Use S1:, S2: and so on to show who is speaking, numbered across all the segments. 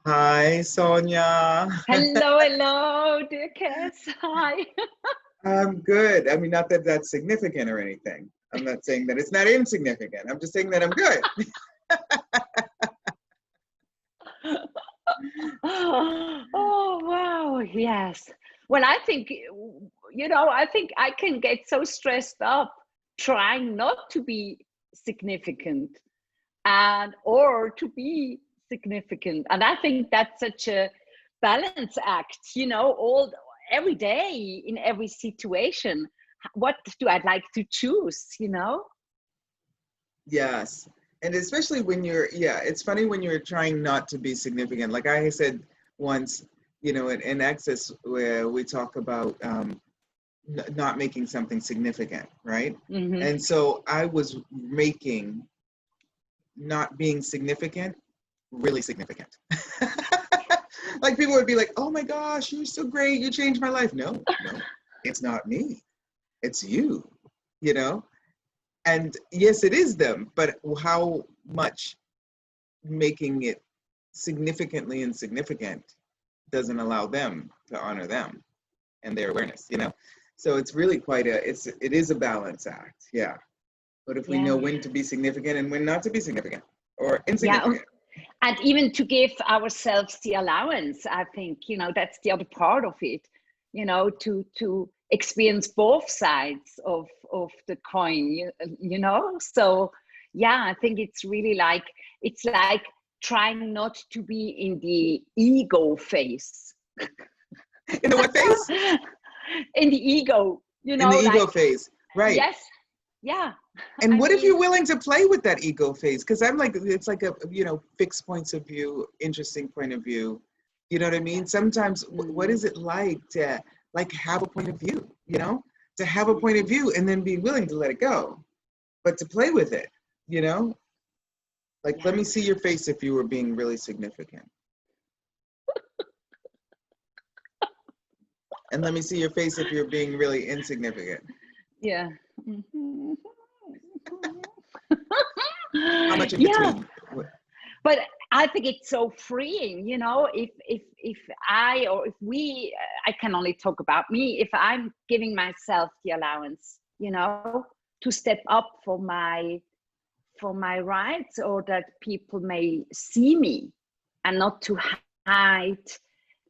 S1: Hi, Sonja.
S2: Hello, hello, dear Kass. Hi.
S1: I'm good. I mean, not that that's significant or anything. I'm not saying that it's not insignificant. I'm just saying that I'm good.
S2: Oh, wow. Yes. Well, I think, I think I can get so stressed up trying not to be significant and or to be significant. And I think that's such a balance act, all every day in every situation. What do I like to choose?
S1: Yes. And especially when it's funny when you're trying not to be significant. Like I said once, in Access, where we talk about not making something significant, right?
S2: Mm-hmm.
S1: And so I was making not being significant really significant. Like people would be like, oh my gosh, you're so great, you changed my life. No, it's not me, it's you. And yes, it is them, but how much making it significantly insignificant doesn't allow them to honor them and their awareness. So it's really it is a balance act. Yeah. But if we know
S2: Yeah.
S1: when to be significant and when not to be significant or
S2: Yeah.
S1: insignificant.
S2: And even to give ourselves the allowance, I think, that's the other part of it, to experience both sides of the coin, So yeah, I think it's really it's like trying not to be in the ego phase.
S1: In the what phase?
S2: In the ego,
S1: In the ego phase, right.
S2: Yes. Yeah.
S1: And what if you're willing to play with that ego phase? Because I'm like, it's like a, fixed points of view, interesting point of view. You know what I mean? Sometimes, what is it like to have a point of view, to have a point of view and then be willing to let it go, but to play with it, Let me see your face if you were being really significant. And let me see your face if you're being really insignificant.
S2: Yeah.
S1: How much in between?
S2: But I think it's so freeing, if I or if we, I can only talk about me, if I'm giving myself the allowance, to step up for my rights, or that people may see me and not to hide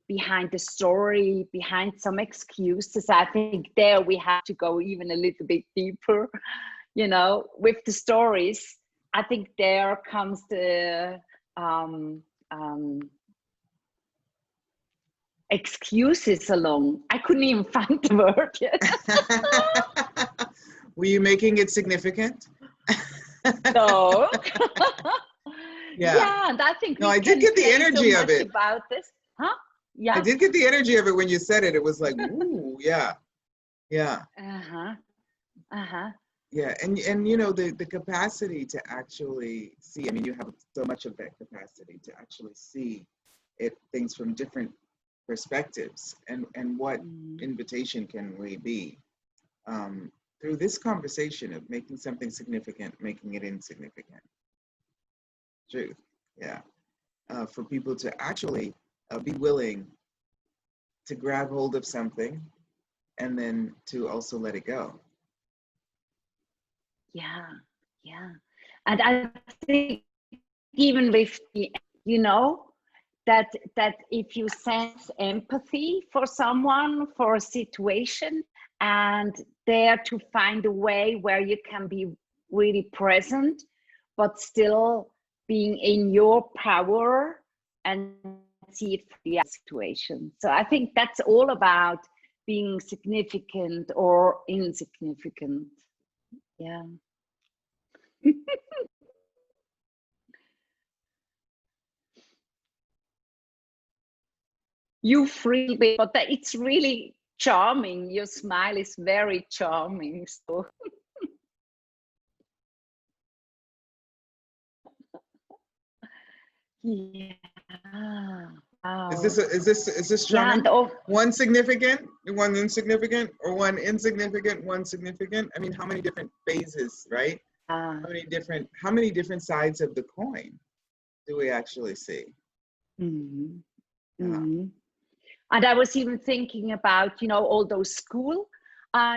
S2: behind the story, behind some excuses. I think there we have to go even a little bit deeper, with the stories. I think there comes the excuses along. I couldn't even find the word yet.
S1: Were you making it significant?
S2: No.
S1: Yeah.
S2: And I think
S1: I did get the energy of it.
S2: About this, huh? Yeah.
S1: I did get the energy of it when you said it. It was like, ooh, yeah. Yeah, and the capacity to actually see. I mean, you have so much of that capacity to actually see things from different perspectives, and what invitation can we be through this conversation of making something significant, making it insignificant. Truth, yeah. For people to actually be willing to grab hold of something and then to also let it go.
S2: Yeah. And I think even with the, that if you sense empathy for someone, for a situation, and dare to find a way where you can be really present, but still being in your power and see it for the situation. So I think that's all about being significant or insignificant. Yeah. You free, but it's really charming. Your smile is very charming. So yeah. Wow.
S1: Is this charming?
S2: Yeah,
S1: one significant, one insignificant, or one insignificant, one significant? I mean, how many different phases, right? How many different sides of the coin do we actually see?
S2: Mhm.
S1: Yeah.
S2: Mhm. And I was even thinking about, all those school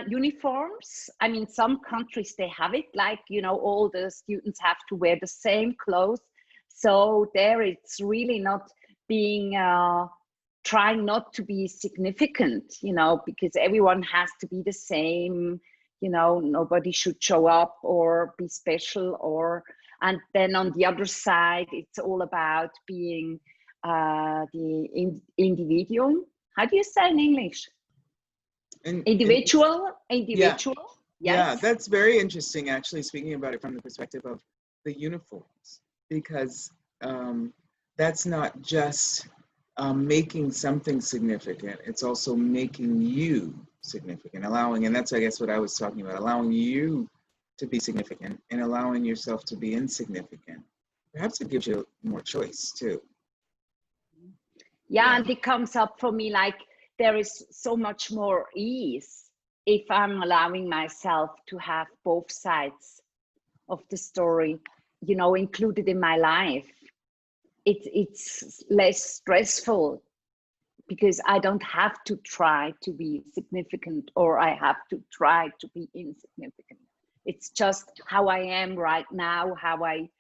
S2: uniforms. I mean, some countries, they have it like, all the students have to wear the same clothes. So there it's really not being, trying not to be significant, because everyone has to be the same, nobody should show up or be special, and then on the other side, it's all about being the individual. How do you say in English? Individual.
S1: Yeah,
S2: Yes.
S1: that's very interesting, actually, speaking about it from the perspective of the uniforms, because that's not just making something significant, it's also making you significant, and that's, I guess, what I was talking about, allowing you to be significant and allowing yourself to be insignificant. Perhaps it gives you more choice too.
S2: Yeah, and it comes up for me like there is so much more ease if I'm allowing myself to have both sides of the story, included in my life. It's less stressful because I don't have to try to be significant or I have to try to be insignificant. It's just how I am right now, how I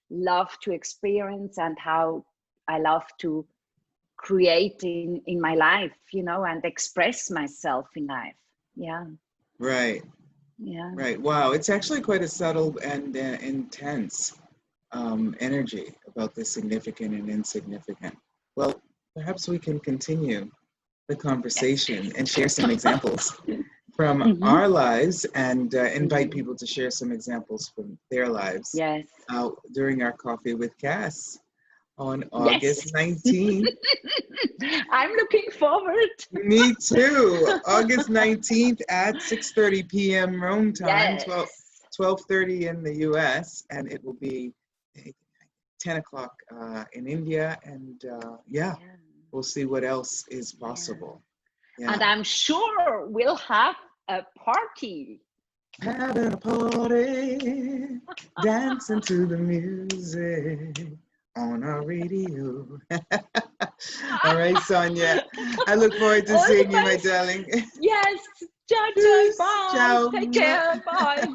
S2: love to experience and how I love to create in my life, and express myself in life. Yeah.
S1: Right.
S2: Yeah.
S1: Right. Wow. It's actually quite a subtle and intense energy about the significant and insignificant. Well, perhaps we can continue the conversation and share some examples from our lives and invite people to share some examples from their lives.
S2: Yes.
S1: During our Coffee with Kass on
S2: Yes.
S1: August 19th.
S2: I'm looking forward.
S1: Me too. August 19th at 6:30 p.m. Rome time,
S2: Yes.
S1: 12:30 in the US, and it will be 10 o'clock in India, and we'll see what else is possible.
S2: Yeah. And I'm sure we'll have a party.
S1: Having a party, dancing to the music on our radio. All right, Sonja. I look forward to seeing you, my darling.
S2: Yes. Ciao, ciao. Bye.
S1: Ciao.
S2: Take care. Bye.